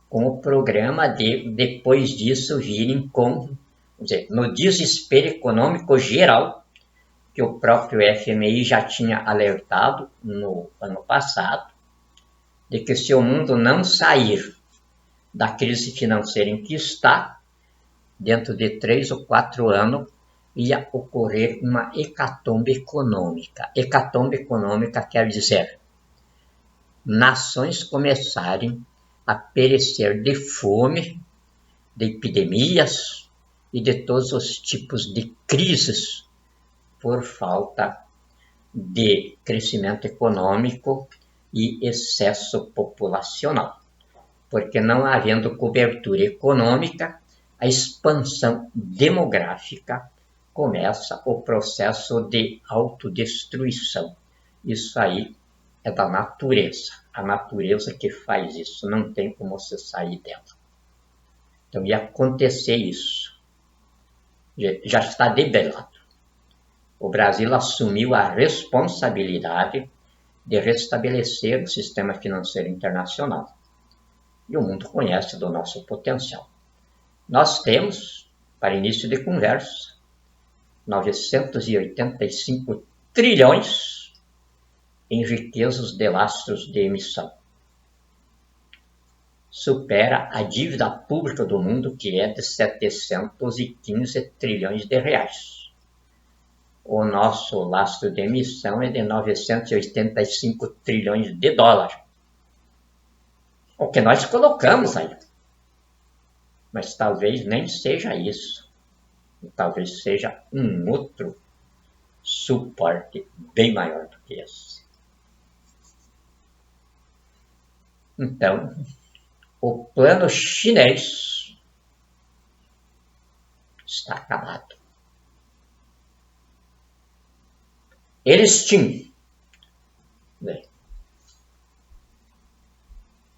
com o programa de, depois disso, virem com, dizer, no desespero econômico geral, que o próprio FMI já tinha alertado no ano passado, de que se o mundo não sair da crise financeira em que está, dentro de 3 ou 4 anos, ia ocorrer uma hecatombe econômica. Hecatombe econômica quer dizer nações começarem a perecer de fome, de epidemias e de todos os tipos de crises por falta de crescimento econômico e excesso populacional. Porque não havendo cobertura econômica, a expansão demográfica começa o processo de autodestruição. Isso aí é da natureza. A natureza que faz isso, não tem como você sair dela. Então ia acontecer isso. Já está debelado. O Brasil assumiu a responsabilidade de restabelecer o sistema financeiro internacional. E o mundo conhece do nosso potencial. Nós temos, para início de conversa, 985 trilhões em riquezas de lastros de emissão. Supera a dívida pública do mundo, que é de 715 trilhões de reais. O nosso lastro de emissão é de 985 trilhões de dólares. O que nós colocamos aí. Mas talvez nem seja isso. Talvez seja um outro suporte bem maior do que esse. Então, o plano chinês está acabado. Eles tinham,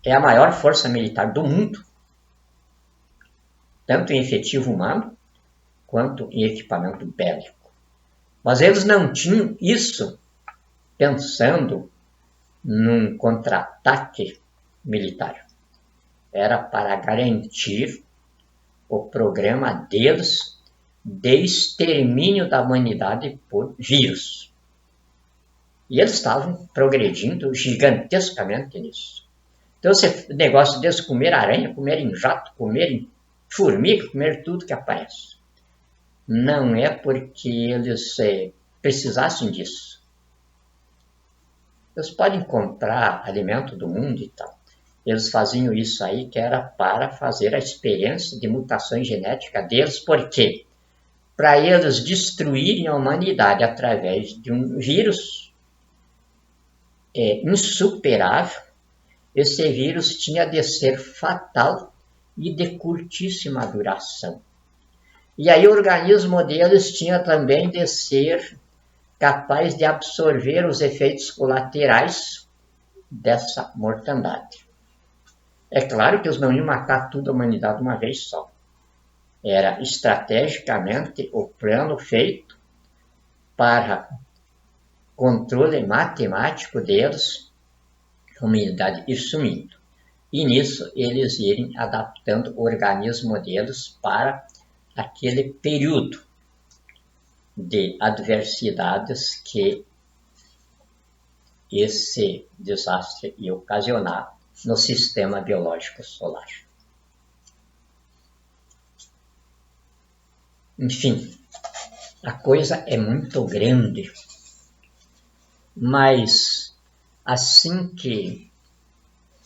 é a maior força militar do mundo, tanto em efetivo humano, quanto em equipamento bélico. Mas eles não tinham isso pensando num contra-ataque militar. Era para garantir o programa deles de extermínio da humanidade por vírus. E eles estavam progredindo gigantescamente nisso. Então, esse negócio deles comer aranha, comerem jato, comerem formiga, comer tudo que aparece. Não é porque eles precisassem disso. Eles podem comprar alimento do mundo e tal. Eles faziam isso aí que era para fazer a experiência de mutação genética deles. Por quê? Para eles destruírem a humanidade através de um vírus insuperável. Esse vírus tinha de ser fatal e de curtíssima duração. E aí o organismo deles tinha também de ser capaz de absorver os efeitos colaterais dessa mortandade. É claro que eles não iam matar toda a humanidade de uma vez só. Era estrategicamente o plano feito para controle matemático deles, a humanidade ir sumindo. E nisso eles irem adaptando o organismo deles para aquele período de adversidades que esse desastre ia ocasionar no sistema biológico solar. Enfim, a coisa é muito grande, mas assim que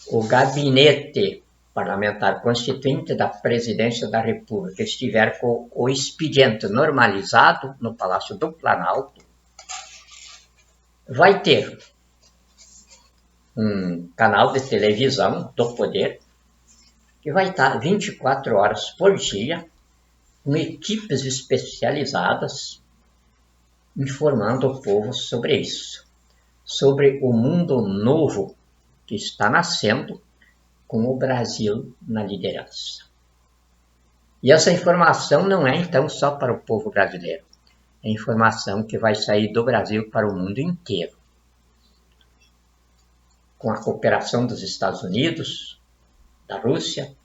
o gabinete parlamentar constituinte da Presidência da República estiver com o expediente normalizado no Palácio do Planalto, vai ter um canal de televisão do poder que vai estar 24 horas por dia com equipes especializadas informando o povo sobre isso, sobre o mundo novo que está nascendo com o Brasil na liderança. E essa informação não é, então, só para o povo brasileiro. É informação que vai sair do Brasil para o mundo inteiro. Com a cooperação dos Estados Unidos, da Rússia,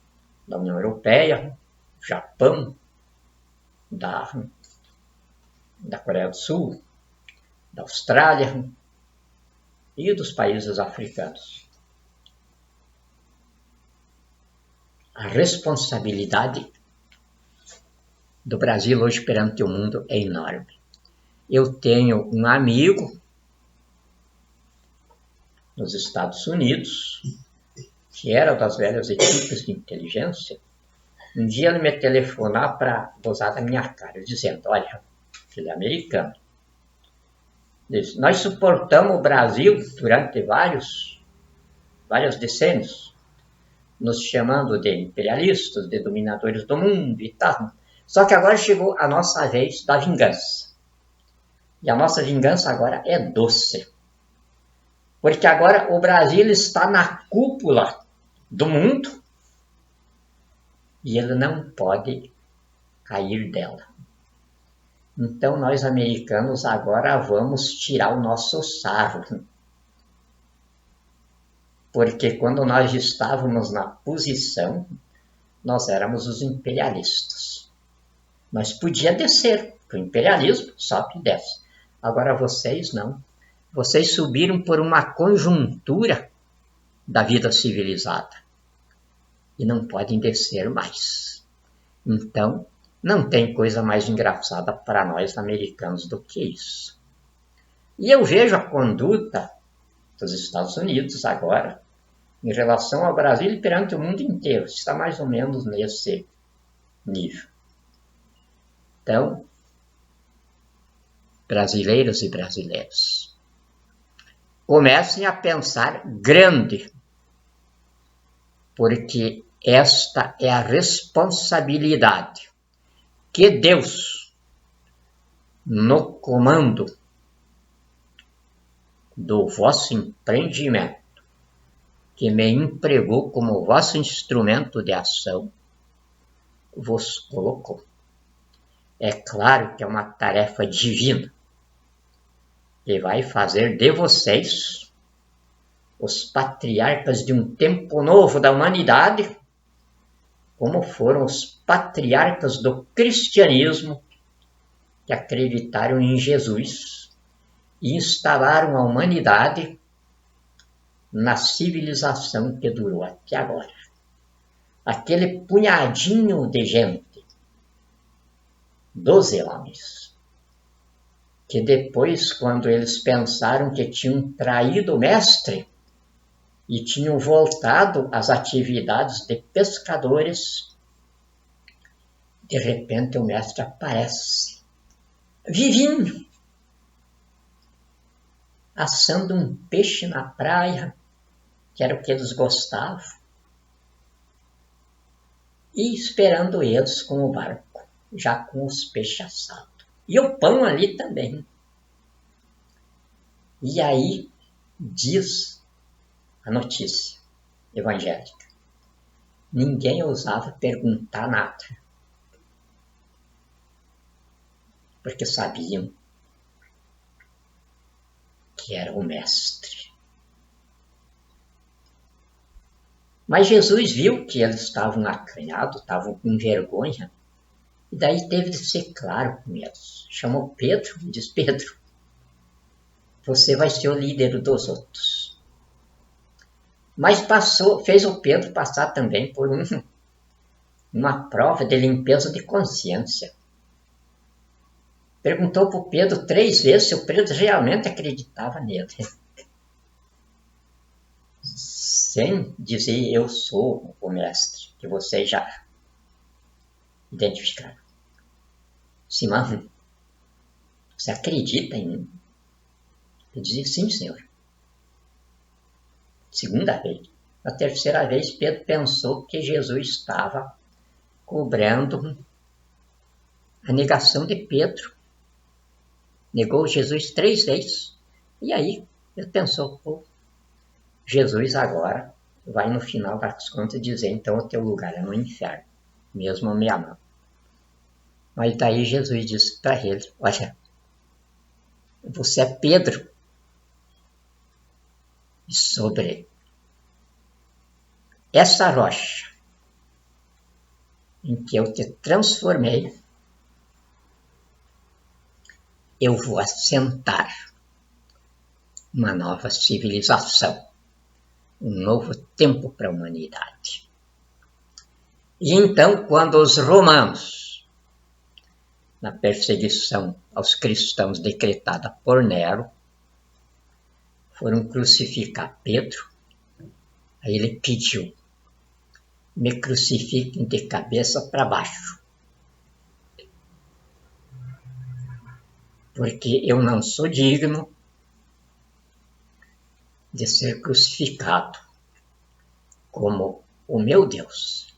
da União Europeia, Japão, da Coreia do Sul, da Austrália e dos países africanos. A responsabilidade do Brasil hoje perante o mundo é enorme. Eu tenho um amigo nos Estados Unidos, que era das velhas equipes de inteligência. Um dia ele me telefonar para gozar da minha cara, dizendo, olha, ele é americano. Diz, nós suportamos o Brasil durante vários decênios, nos chamando de imperialistas, de dominadores do mundo e tal. Só que agora chegou a nossa vez da vingança. E a nossa vingança agora é doce. Porque agora o Brasil está na cúpula do mundo e ele não pode cair dela. Então nós americanos agora vamos tirar o nosso sarro. Porque quando nós estávamos na posição, nós éramos os imperialistas. Mas podia descer, porque o imperialismo sobe e desce. Agora vocês não. Vocês subiram por uma conjuntura da vida civilizada. E não podem descer mais. Então, não tem coisa mais engraçada para nós americanos do que isso. E eu vejo a conduta dos Estados Unidos agora, em relação ao Brasil e perante o mundo inteiro. Está mais ou menos nesse nível. Então, brasileiros e brasileiros, comecem a pensar grande, porque esta é a responsabilidade que Deus, no comando do vosso empreendimento, que me empregou como vosso instrumento de ação, vos colocou. É claro que é uma tarefa divina, que vai fazer de vocês os patriarcas de um tempo novo da humanidade, como foram os patriarcas do cristianismo que acreditaram em Jesus e instalaram a humanidade na civilização que durou até agora. Aquele punhadinho de gente, 12 homens, que depois, quando eles pensaram que tinham traído o mestre e tinham voltado às atividades de pescadores, de repente o mestre aparece, vivinho, assando um peixe na praia, que era o que eles gostavam, e esperando eles com o barco, já com os peixes assados. E o pão ali também. E aí diz a notícia evangélica. Ninguém ousava perguntar nada. Porque sabiam que era o mestre. Mas Jesus viu que eles estavam acanhados, estavam com vergonha, e daí teve de ser claro com eles. Chamou Pedro e disse, Pedro, você vai ser o líder dos outros. Mas fez o Pedro passar também por uma prova de limpeza de consciência. Perguntou para o Pedro 3 vezes se o Pedro realmente acreditava nele. Sem dizer, eu sou o mestre, que vocês já identificaram. Simão, você acredita em mim? Ele dizia, sim, senhor. Segunda vez. Na terceira vez, Pedro pensou que Jesus estava cobrando a negação de Pedro. Negou Jesus 3 vezes. E aí, ele pensou, pô, Jesus agora vai no final das contas dizer, então o teu lugar é no inferno, mesmo me amando. Mas daí Jesus disse para ele: olha, você é Pedro, e sobre essa rocha em que eu te transformei, eu vou assentar uma nova civilização, um novo tempo para a humanidade. E então, quando os romanos, na perseguição aos cristãos decretada por Nero, foram crucificar Pedro, aí ele pediu: me crucifiquem de cabeça para baixo, porque eu não sou digno de ser crucificado como o meu Deus.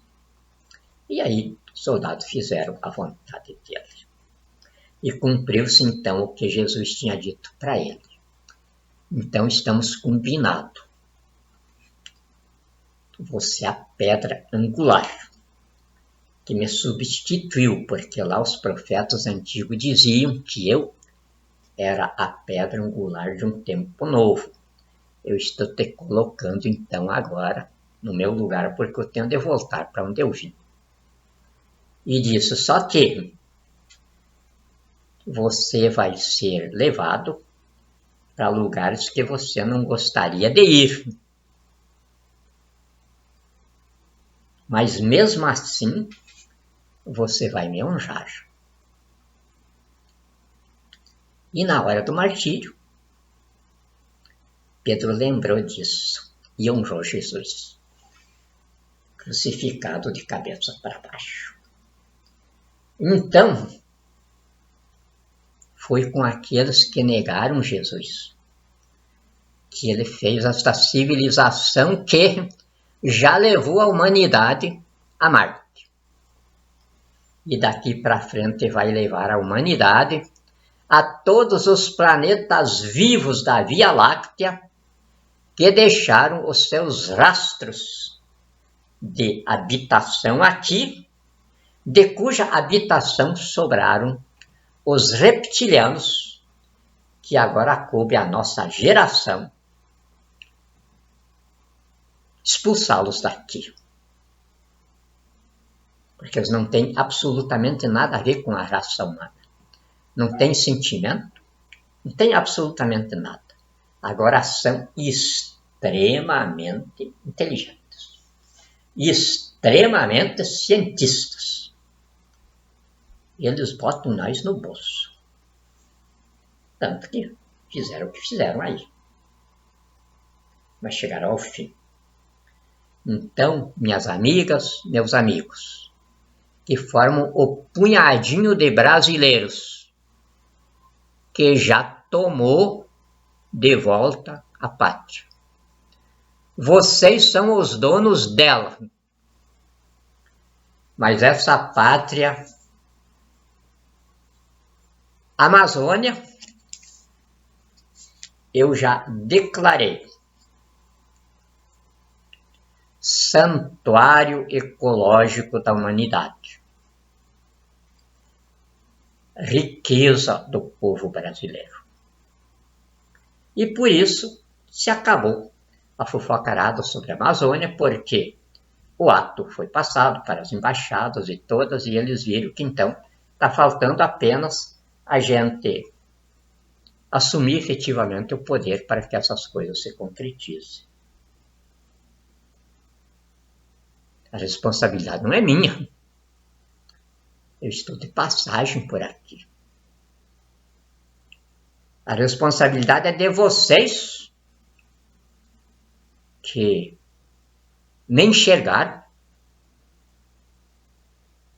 E aí os soldados fizeram a vontade dele. E cumpriu-se então o que Jesus tinha dito para ele. Então estamos combinados. Você é a pedra angular que me substituiu, porque lá os profetas antigos diziam que eu era a pedra angular de um tempo novo. Eu estou te colocando então agora no meu lugar, porque eu tenho de voltar para onde eu vim. E disse: só que você vai ser levado para lugares que você não gostaria de ir. Mas mesmo assim, você vai me honrar. E na hora do martírio, Pedro lembrou disso e honrou Jesus, crucificado de cabeça para baixo. Então, foi com aqueles que negaram Jesus que ele fez esta civilização que já levou a humanidade a Marte. E daqui para frente vai levar a humanidade a todos os planetas vivos da Via Láctea que deixaram os seus rastros de habitação aqui, de cuja habitação sobraram os reptilianos, que agora coube a nossa geração expulsá-los daqui. Porque eles não têm absolutamente nada a ver com a raça humana. Não tem sentimento, não tem absolutamente nada. Agora são extremamente inteligentes, extremamente cientistas. Eles botam nós no bolso. Tanto que fizeram o que fizeram aí. Mas chegaram ao fim. Então, minhas amigas, meus amigos, que formam o punhadinho de brasileiros que já tomou de volta a pátria. Vocês são os donos dela. Mas essa pátria Amazônia, eu já declarei santuário ecológico da humanidade. Riqueza do povo brasileiro. E por isso se acabou a fofocarada sobre a Amazônia, porque o ato foi passado para as embaixadas e todas, e eles viram que então está faltando apenas a gente assumir efetivamente o poder para que essas coisas se concretizem. A responsabilidade não é minha. Eu estou de passagem por aqui. A responsabilidade é de vocês que nem enxergaram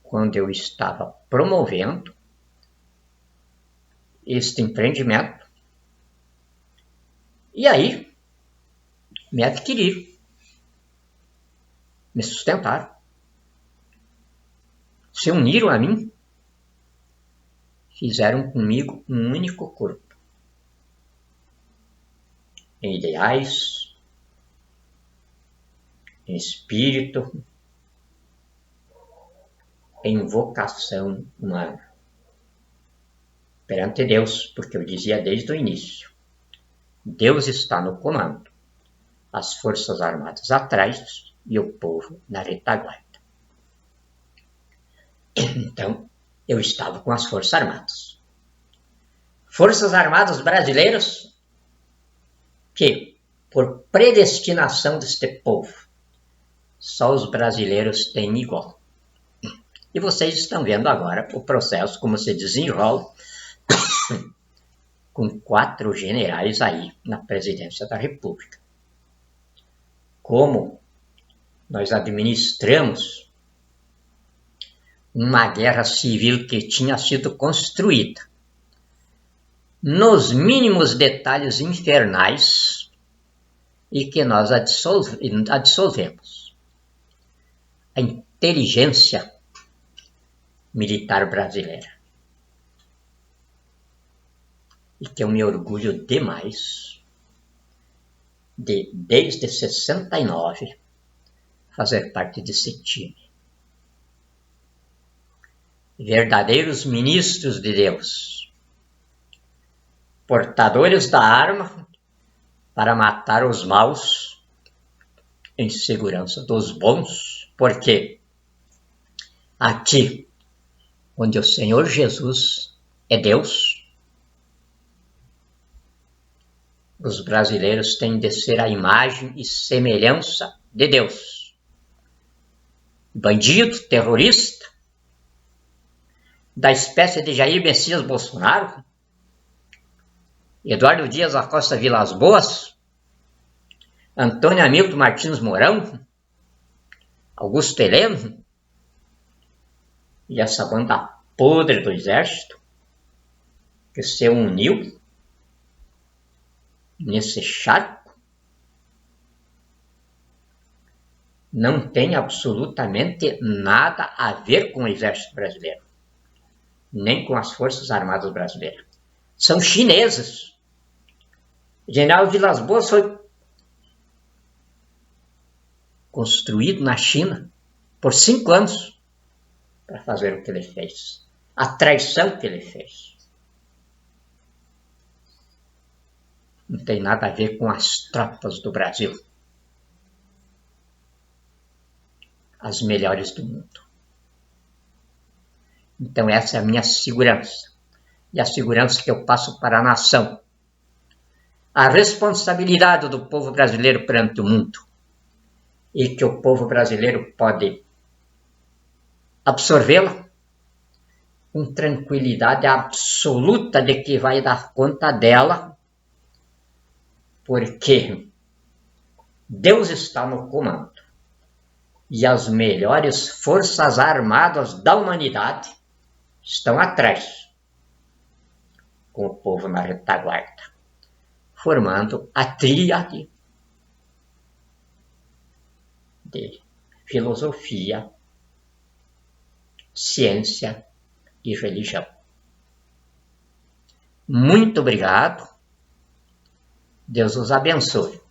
quando eu estava promovendo este empreendimento. E aí, me adquiriram, me sustentaram, se uniram a mim, fizeram comigo um único corpo, em ideais, em espírito, em vocação humana. perante Deus, porque eu dizia desde o início, Deus está no comando, as Forças Armadas atrás e o povo na retaguarda. Então, eu estava com as Forças Armadas. Forças Armadas brasileiras que, por predestinação deste povo, só os brasileiros têm igual. E vocês estão vendo agora o processo, como se desenrola, com 4 generais aí na presidência da República. Como nós administramos uma guerra civil que tinha sido construída nos mínimos detalhes infernais e que nós dissolvemos. A inteligência militar brasileira. E que eu me orgulho demais de, desde 69, fazer parte desse time. Verdadeiros ministros de Deus, portadores da arma para matar os maus em segurança dos bons, porque aqui, onde o Senhor Jesus é Deus, os brasileiros têm de ser a imagem e semelhança de Deus. Bandido, terrorista, da espécie de Jair Messias Bolsonaro, Eduardo Dias da Costa Vilas Boas, Antônio Hamilton Martins Mourão, Augusto Heleno, e essa banda podre do Exército, que se uniu nesse charco, não tem absolutamente nada a ver com o Exército Brasileiro, nem com as Forças Armadas Brasileiras. São chineses. O general Vilas Boas foi construído na China por 5 anos para fazer o que ele fez. A traição que ele fez. Não tem nada a ver com as tropas do Brasil. As melhores do mundo. Então essa é a minha segurança. E a segurança que eu passo para a nação. A responsabilidade do povo brasileiro perante o mundo. E que o povo brasileiro pode absorvê-la com tranquilidade absoluta de que vai dar conta dela, porque Deus está no comando e as melhores forças armadas da humanidade estão atrás, com o povo na retaguarda, formando a tríade de filosofia, ciência e religião. Muito obrigado. Deus os abençoe.